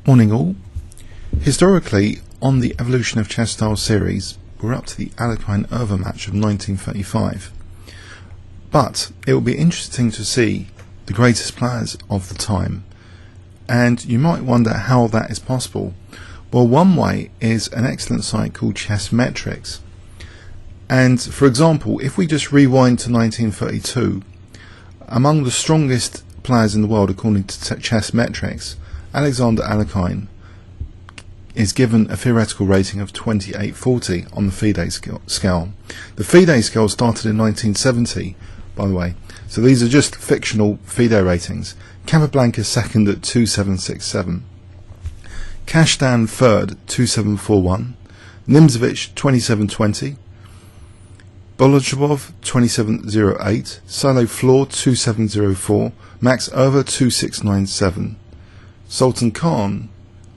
Morning all. Historically, on the Evolution of Chess Style series, we're up to the Alekhine-Irva match of 1935. But it will be interesting to see the greatest players of the time, and you might wonder how that is possible. Well, one way is an excellent site called Chess Metrics. And for example, if we just rewind to 1932, among the strongest players in the world according to Chess Metrics, Alexander Alekhine is given a theoretical rating of 2840 on the FIDE scale. The FIDE scale started in 1970, by the way, so these are just fictional FIDE ratings. Capablanca second at 2767, Kashdan third 2741, Nimzovich 2720, Bolojabov 2708, Silo Floor 2704, Max Irva 2697, Sultan Khan,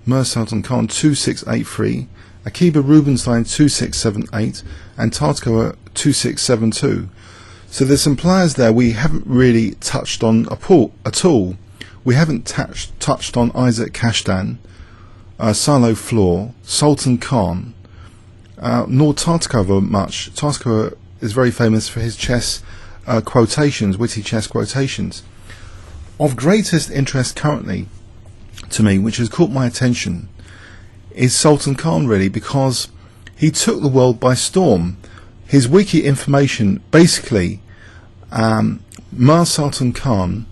Sultan Khan 2683, Akiba Rubinstein 2678, and Tartkova 2672. So there's some players there we haven't really touched on at all. We haven't touched on Isaac Kashdan, Silo Floor, Sultan Khan, nor Tartkova much. Tartkova is very famous for his chess quotations, witty chess quotations. Of greatest interest currently to me, which has caught my attention, is Sultan Khan, really, because he took the world by storm. His wiki information, basically, Sultan Khan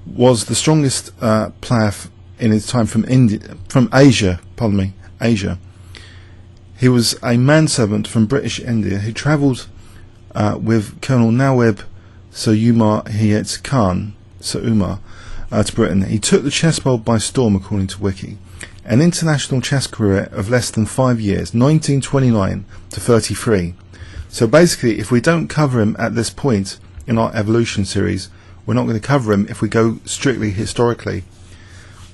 was the strongest player in his time from Asia. Asia. He was a manservant from British India who travelled with Colonel Nawab Umar Hayat Khan, to Britain. He took the chess world by storm, according to Wiki. An international chess career of less than 5 years, 1929 to 33. So basically, if we don't cover him at this point in our evolution series, we're not going to cover him if we go strictly historically.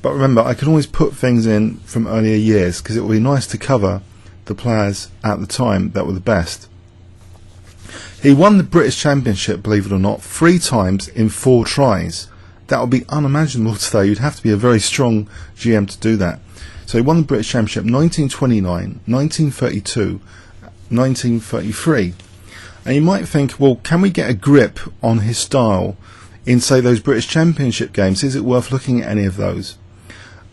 But remember, I can always put things in from earlier years, because it will be nice to cover the players at the time that were the best. He won the British Championship, believe it or not, 3 times in 4 tries. That would be unimaginable today. You'd have to be a very strong GM to do that. So he won the British Championship 1929, 1932, 1933. And you might think, well, can we get a grip on his style in, say, those British Championship games? Is it worth looking at any of those?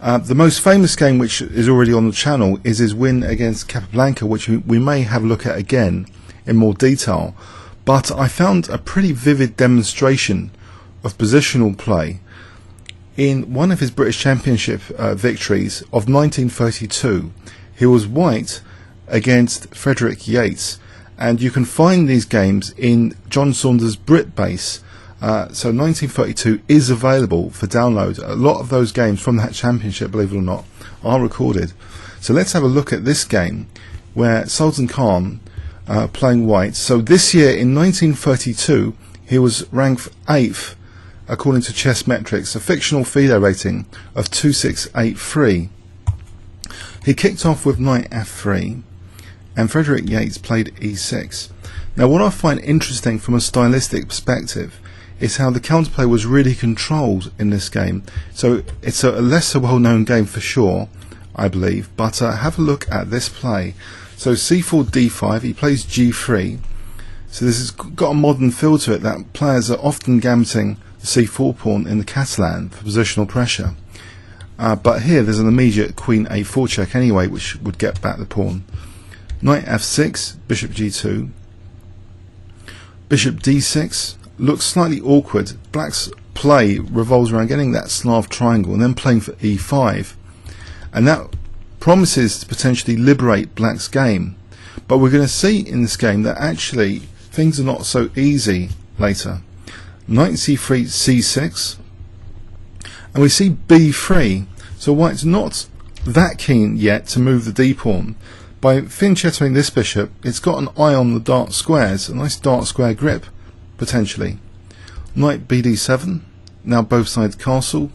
The most famous game, which is already on the channel, is his win against Capablanca, which we may have a look at again in more detail. But I found a pretty vivid demonstration of positional play in one of his British Championship victories of 1932. He was white against Frederic Yates, and you can find these games in John Saunders' BritBase. So 1932 is available for download. A lot of those games from that championship, believe it or not, are recorded. So let's have a look at this game where Sultan Khan playing white. So this year in 1932 he was ranked 8th according to Chess Metrics, a fictional FIDE rating of 2683. He kicked off with knight f3, and Frederic Yates played e6. Now, what I find interesting from a stylistic perspective is how the counterplay was really controlled in this game. So it's a lesser well-known game for sure, I believe, but have a look at this play. So c4 d5, he plays g3. So this has got a modern feel to it, that players are often gambiting the c4 pawn in the Catalan for positional pressure. But here there's an immediate queen a4 check anyway, which would get back the pawn. Knight f6, bishop g2, bishop d6. Looks slightly awkward. Black's play revolves around getting that Slav triangle and then playing for e5, and that promises to potentially liberate Black's game. But we're going to see in this game that actually things are not so easy later. Knight c3, c6, and we see b3. So white's not that keen yet to move the d pawn. By fianchettoing this bishop, it's got an eye on the dark squares, a nice dark square grip potentially. Knight bd7, now both sides castle,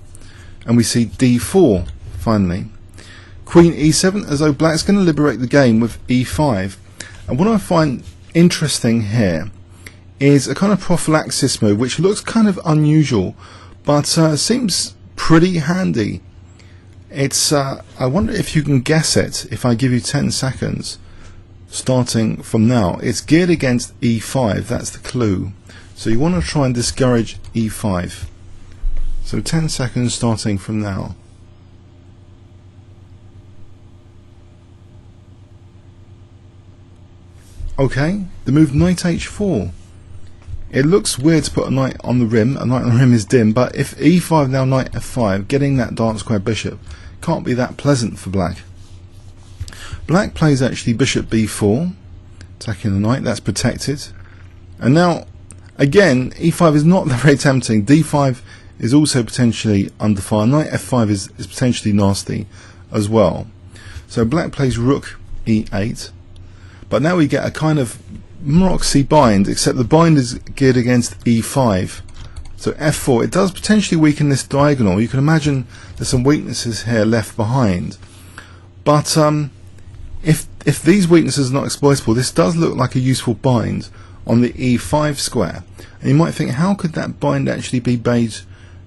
and we see d4 finally. Queen e7, as though Black's going to liberate the game with e5. And what I find interesting here is a kind of prophylaxis move, which looks kind of unusual, but seems pretty handy It's I wonder if you can guess it if I give you 10 seconds starting from now. It's geared against e5, that's the clue. So you want to try and discourage e5. So 10 seconds starting from now. Okay, the move knight h4. It looks weird to put a knight on the rim. A knight on the rim is dim, but if e5 now knight f5, getting that dark square bishop can't be that pleasant for black. Black plays actually bishop b4, attacking the knight. That's protected. And now, again, e5 is not very tempting. d5 is also potentially under fire. Knight f5 is potentially nasty as well. So black plays rook e8. But now we get a kind of Moxie bind, except the bind is geared against e5. So f4, it does potentially weaken this diagonal. You can imagine there's some weaknesses here left behind. But if these weaknesses are not exploitable, this does look like a useful bind on the e5 square. And you might think, how could that bind actually be made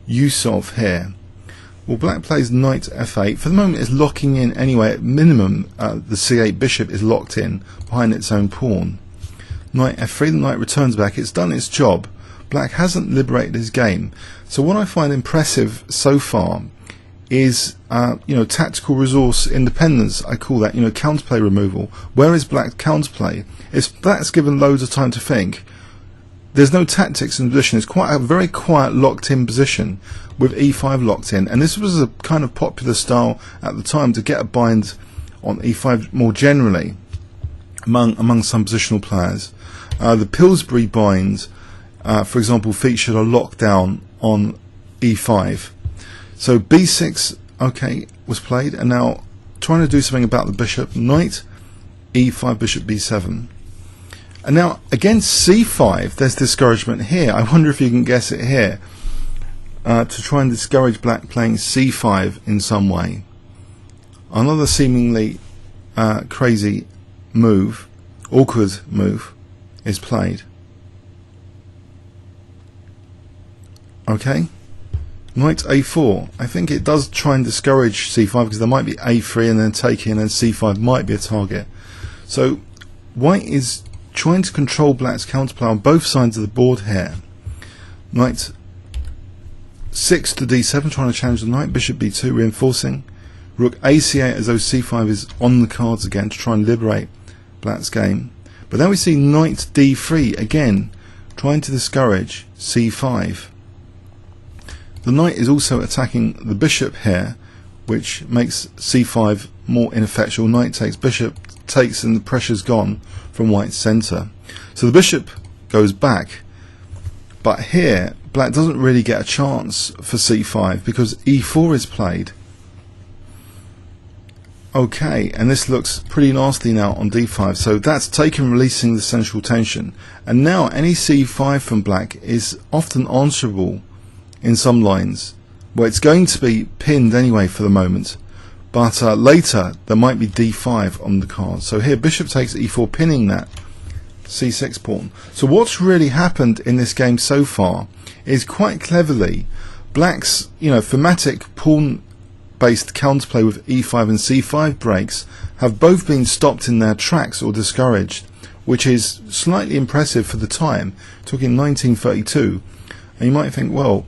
use of here? Well, black plays knight f8. For the moment it's locking in anyway. At minimum the c8 bishop is locked in behind its own pawn. Knight f3, the knight returns back. It's done its job. Black hasn't liberated his game. So what I find impressive so far is tactical resource independence. I call that counterplay removal. Where is black's counterplay? If black's given loads of time to think, there's no tactics in the position. It's quite a very quiet locked in position with e5 locked in, and this was a kind of popular style at the time to get a bind on e5 more generally among some positional players. The Pillsbury bind, for example, featured a lockdown on e5. So b6, okay, was played, and now trying to do something about the bishop. Knight e5, bishop b7. And now against c5 there's discouragement here. I wonder if you can guess it here, to try and discourage black playing c5 in some way. Another seemingly crazy move, awkward move, is played. Okay, knight a4. I think it does try and discourage c5 because there might be a3 and then taking, and then c5 might be a target. So white is trying to control black's counterplay on both sides of the board here. Knight 6 to d7, trying to challenge the knight. Bishop b2, reinforcing. Rook ac8 as though c5 is on the cards again to try and liberate black's game. But then we see knight d3 again, trying to discourage c5. The knight is also attacking the bishop here, which makes c5 more ineffectual. Knight takes, bishop takes, and the pressure's gone from white's centre. So the bishop goes back, but here black doesn't really get a chance for c5 because e4 is played. Okay, and this looks pretty nasty now on d5, so that's taken, releasing the central tension, and now any c5 from black is often answerable in some lines where it's going to be pinned anyway for the moment, but later there might be d5 on the card. So here bishop takes e4, pinning that c6 pawn. So what's really happened in this game so far is, quite cleverly, black's thematic pawn based counterplay with e5 and c5 breaks have both been stopped in their tracks or discouraged, which is slightly impressive for the time, talking 1932. And you might think, well,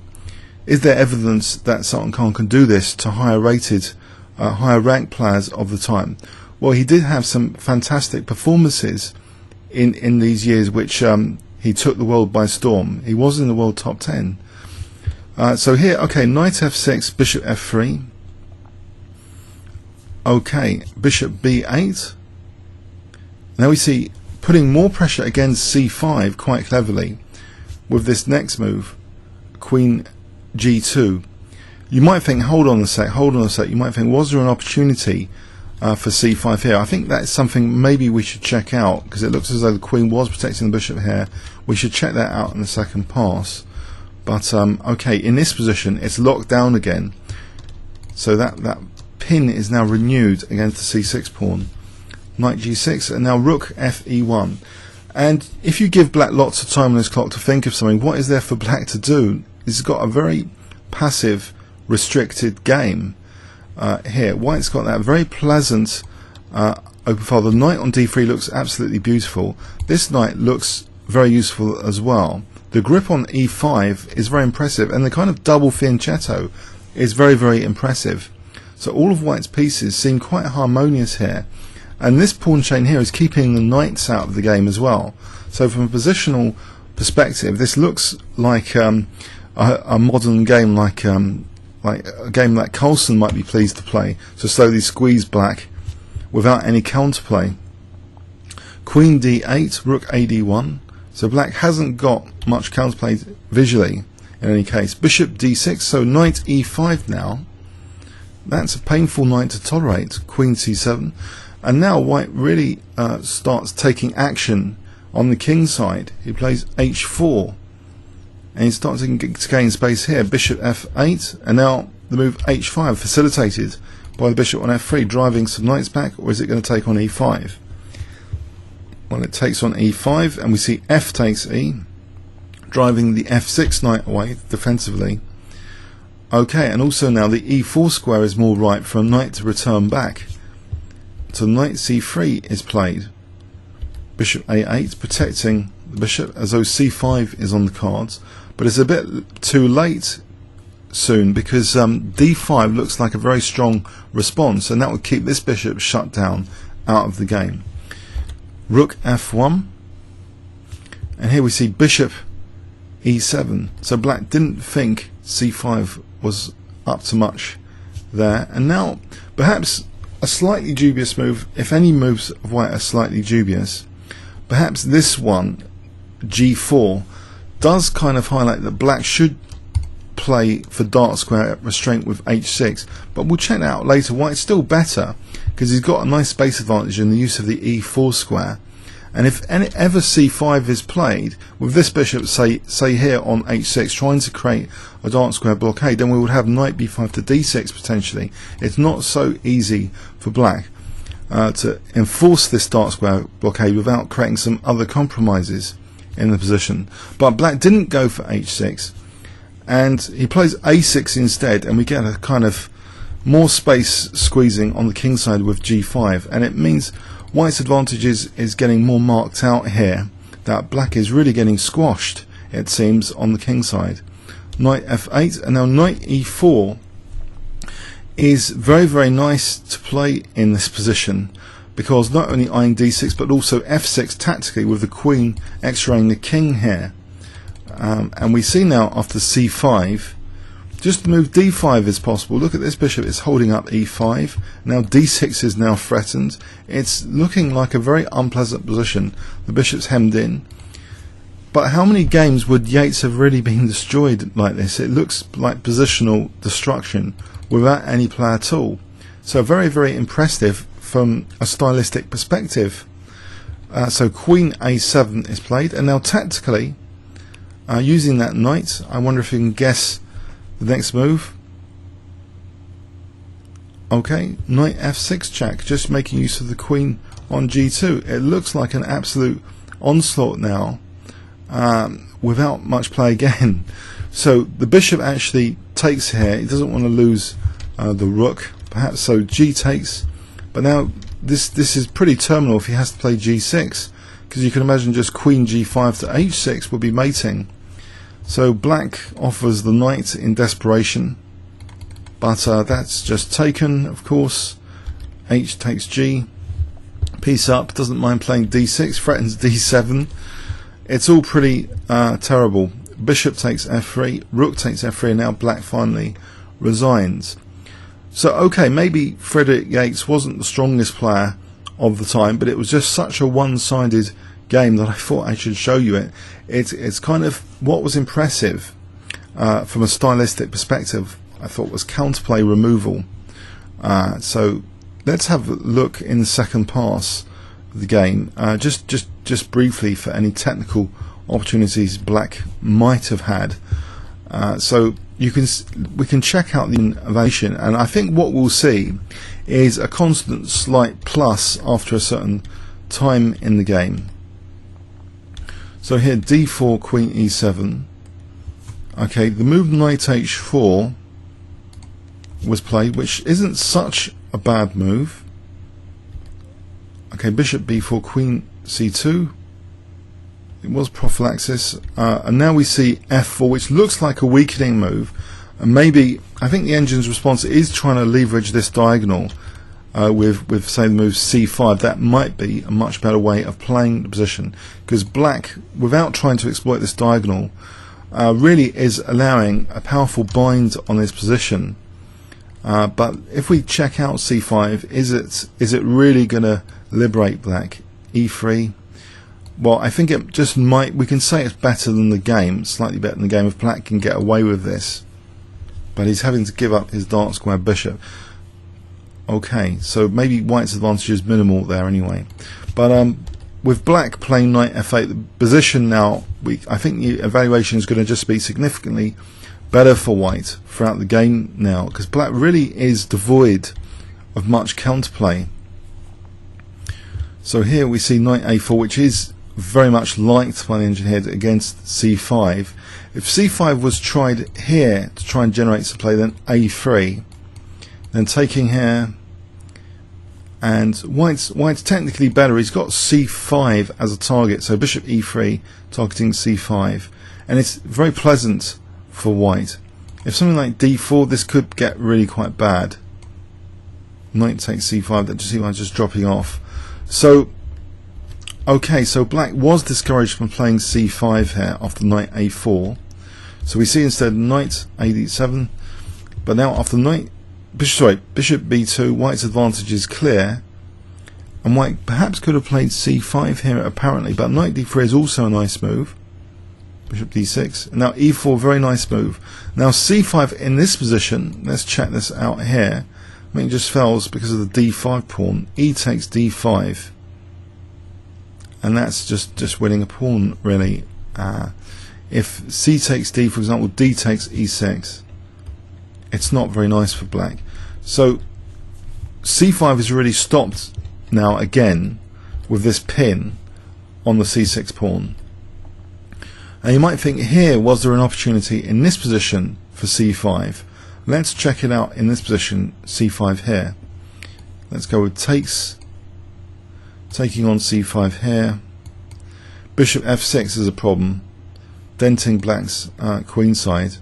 is there evidence that Sultan Khan can do this to higher rated, higher ranked players of the time? Well, he did have some fantastic performances in these years, which he took the world by storm. He was in the world top 10. So here, okay, knight f6, bishop f3. Okay, bishop b8. Now we see putting more pressure against c5 quite cleverly with this next move, queen g2. You might think, hold on a sec. You might think, was there an opportunity for c5 here? I think that's something maybe we should check out, because it looks as though the queen was protecting the bishop here. We should check that out in the second pass. But okay, in this position it's locked down again, so that pin is now renewed against the c6 pawn. Knight g6, and now rook fe1. And if you give black lots of time on this clock to think of something, what is there for black to do? He's got a very passive, restricted game. here. White's got that very pleasant open file. The knight on d3 looks absolutely beautiful. This knight looks very useful as well. The grip on e5 is very impressive, and the kind of double fianchetto is very, very impressive. So all of White's pieces seem quite harmonious here, and this pawn chain here is keeping the knights out of the game as well. So from a positional perspective, this looks like a modern game, like a game that Carlsen might be pleased to play, to slowly squeeze black without any counterplay. Queen d8, rook ad1. So black hasn't got much counterplay visually in any case. Bishop d6, so knight e5 now. That's a painful knight to tolerate. Queen c7. And now White really starts taking action on the king side. He plays h4. And he starts to gain space here. Bishop f8. And now the move h5 facilitated by the bishop on f3, driving some knights back, or is it going to take on e5? Well, it takes on e5, and we see f takes e, driving the f6 knight away defensively. Okay, and also now the e4 square is more ripe for a knight to return back. So knight c3 is played. Bishop a8, protecting the bishop, as though c5 is on the cards. But it's a bit too late soon, because d5 looks like a very strong response, and that would keep this bishop shut down out of the game. Rook f1, and here we see bishop e7. So black didn't think c5 was up to much there, and now perhaps a slightly dubious move. If any moves of White are slightly dubious, perhaps this one, g4, does kind of highlight that black should play for dark square restraint with h6, but we'll check that out later. White's still better because he's got a nice space advantage in the use of the e4 square, and if ever c5 is played with this bishop, say here on h6, trying to create a dark square blockade, then we would have knight b5 to d6 potentially. It's not so easy for black to enforce this dark square blockade without creating some other compromises in the position. But black didn't go for h6, and he plays a6 instead, and we get a kind of more space squeezing on the king side with g5, and it means White's advantage is getting more marked out here, that black is really getting squashed, it seems, on the king side. Knight f8, and now knight e4 is very, very nice to play in this position, because not only eyeing d6 but also f6 tactically, with the queen x-raying the king here. And we see now after c5, just the move d5 is possible. Look at this bishop, it's holding up e5. Now d6 is now threatened. It's looking like a very unpleasant position. The bishop's hemmed in. But how many games would Yates have really been destroyed like this? It looks like positional destruction without any play at all. So very, very impressive from a stylistic perspective. So queen a7 is played, and now tactically, using that knight, I wonder if you can guess the next move. Okay, knight f6 check, just making use of the queen on g2. It looks like an absolute onslaught now, without much play again. So the bishop actually takes here. He doesn't want to lose the rook, perhaps, so g takes. But now this is pretty terminal if he has to play g6, because you can imagine just queen g5 to h6 would be mating. So black offers the knight in desperation, but that's just taken, of course. H takes g, piece up, doesn't mind playing d6, threatens d7. It's all pretty terrible. Bishop takes f3, rook takes f3, and now black finally resigns. So okay, maybe Frederic Yates wasn't the strongest player of the time, but it was just such a one-sided game that I thought I should show you it. It's kind of what was impressive from a stylistic perspective, I thought, was counterplay removal. So let's have a look in the second pass of the game, just briefly, for any technical opportunities black might have had. So we can check out the innovation, and I think what we'll see is a constant slight plus after a certain time in the game. So here d4, queen e7. Okay, the move knight h4 was played, which isn't such a bad move. Okay, bishop b4, queen c2. It was prophylaxis, and now we see f4, which looks like a weakening move. And maybe, I think the engine's response is trying to leverage this diagonal with say the move c5. That might be a much better way of playing the position, because black, without trying to exploit this diagonal, really is allowing a powerful bind on this position. But if we check out c5, is it really going to liberate black? e3. Well, I think it just might. We can say it's better than the game, slightly better than the game, if black can get away with this. But he's having to give up his dark square bishop. Okay, so maybe white's advantage is minimal there anyway. But with black playing knight f8, the position now, I think the evaluation is going to just be significantly better for white throughout the game now, because black really is devoid of much counterplay. So here we see knight a4, which is very much liked by the engineer against c5. If c5 was tried here to try and generate some play, then a3, then taking here, and white's technically better. He's got c5 as a target, so bishop e3 targeting c5, and it's very pleasant for white. If something like d4, this could get really quite bad. Knight takes c5, that just see why I'm just dropping off. So okay, so black was discouraged from playing c5 here after knight a4. So we see instead knight a7, but now after bishop b2, white's advantage is clear, and white perhaps could have played c5 here apparently, but knight d3 is also a nice move. Bishop d6, and now e4, very nice move. Now c5 in this position, let's check this out here. I mean, it just fails because of the d5 pawn. E takes d5, and that's just winning a pawn really. If c takes d, for example, d takes e6, it's not very nice for black. So c5 is really stopped now again with this pin on the c6 pawn. And you might think, here, was there an opportunity in this position for c5? Let's check it out in this position, c5 here. Let's go with taking on c5 here. Bishop f6 is a problem, denting black's queenside.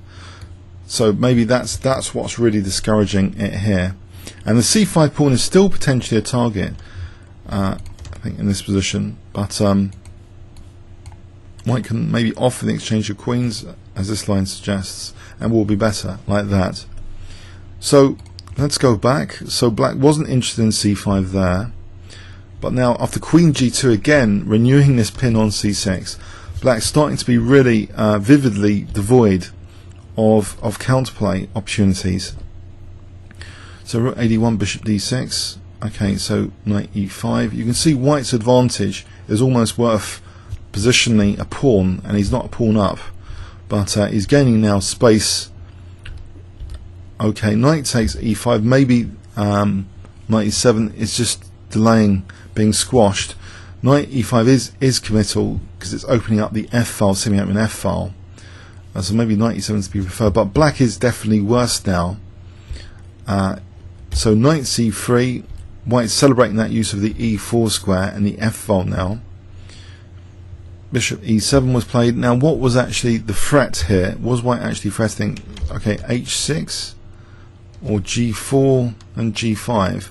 So maybe that's what's really discouraging it here. And the c5 pawn is still potentially a target, I think, in this position. But white can maybe offer the exchange of queens, as this line suggests, and will be better like that. So let's go back. So black wasn't interested in c5 there, but now after queen g2 again, renewing this pin on c6, black's starting to be really vividly devoid of counterplay opportunities. So rook a1, bishop d6. Okay, so knight e5. You can see white's advantage is almost worth positionally a pawn, and he's not a pawn up, but he's gaining now space. Okay, knight takes e5. Maybe knight e7 is just delaying being squashed. Knight e5 is committal because it's opening up the f file, semi-open f file. So maybe knight e7 is to be preferred, but black is definitely worse now. So knight c3, white's celebrating that use of the e4 square and the f file now. Bishop e7 was played. Now what was actually the threat here? Was white actually threatening, okay, h6 or g4 and g5?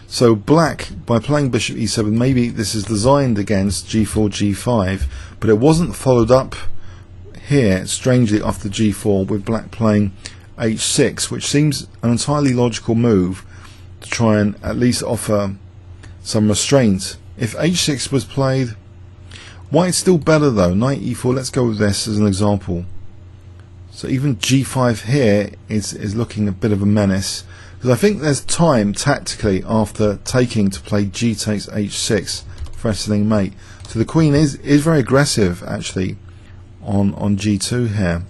So black, by playing bishop e7, maybe this is designed against g4, g5, but it wasn't followed up here, strangely, after g4, with black playing h6, which seems an entirely logical move to try and at least offer some restraint. If h6 was played, white's still better though. Knight e4, let's go with this as an example. So even g5 here is looking a bit of a menace, because I think there's time tactically after taking to play g takes h6, threatening mate. So the queen is very aggressive actually on g2 here.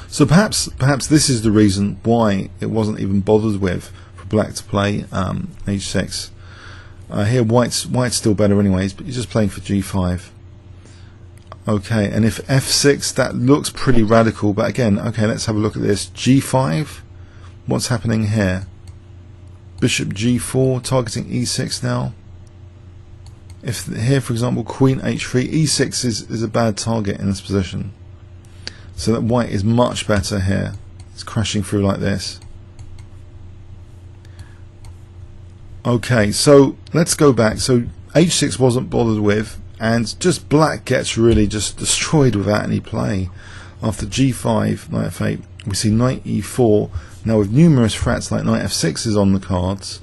So perhaps this is the reason why it wasn't even bothered with for black to play h6. Here white's still better anyways, but he's just playing for g5. Okay, and if f6, that looks pretty radical, but again, okay, let's have a look at this. g5, what's happening here? Bishop g4 targeting e6 now. If here, for example, queen h3, e6 is a bad target in this position. So that white is much better here. It's crashing through like this. Okay, so let's go back. So h6 wasn't bothered with, and just black gets really just destroyed without any play. After g5, knight f8, we see knight e4. Now with numerous threats like knight f6 is on the cards.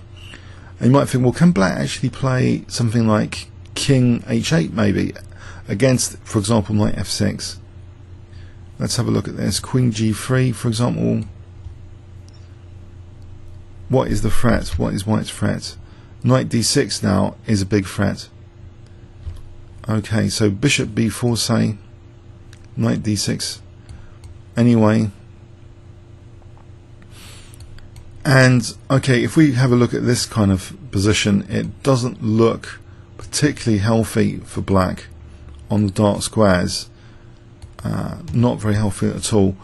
And you might think, well, can black actually play something like king h8 maybe against, for example, knight f6? Let's have a look at this. Queen g3, for example. What is the threat? What is white's threat? Knight d6 now is a big threat. Okay, so bishop b4, say. Knight d6. Anyway. And, okay, if we have a look at this kind of position, it doesn't look particularly healthy for black on the dark squares. Not very healthy at all.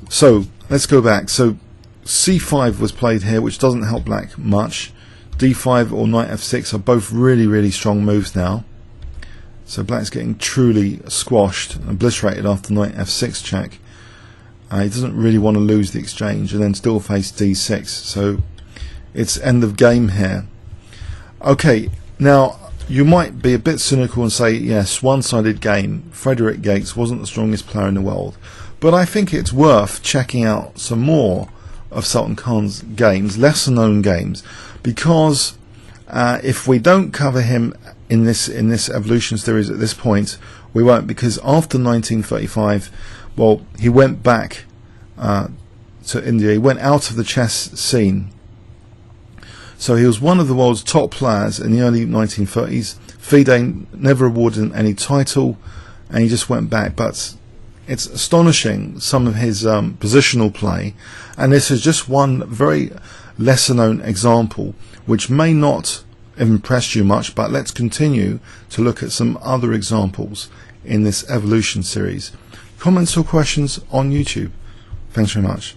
So, let's go back. So, c5 was played here, which doesn't help black much. d5 or knight f6 are both really strong moves now. So black's getting truly squashed, obliterated after knight f6 check. He doesn't really want to lose the exchange and then still face d6. So it's end of game here. Okay, now you might be a bit cynical and say, yes, one-sided game. Frederic Yates wasn't the strongest player in the world. But I think it's worth checking out some more of Sultan Khan's games, lesser known games, because if we don't cover him in this evolution series at this point, we won't, because after 1935, well, he went back to India. He went out of the chess scene. So he was one of the world's top players in the early 1930s. FIDE never awarded him any title, and he just went back. But it's astonishing, some of his positional play, and this is just one very lesser known example which may not impress you much, but let's continue to look at some other examples in this evolution series. Comments or questions on YouTube. Thanks very much.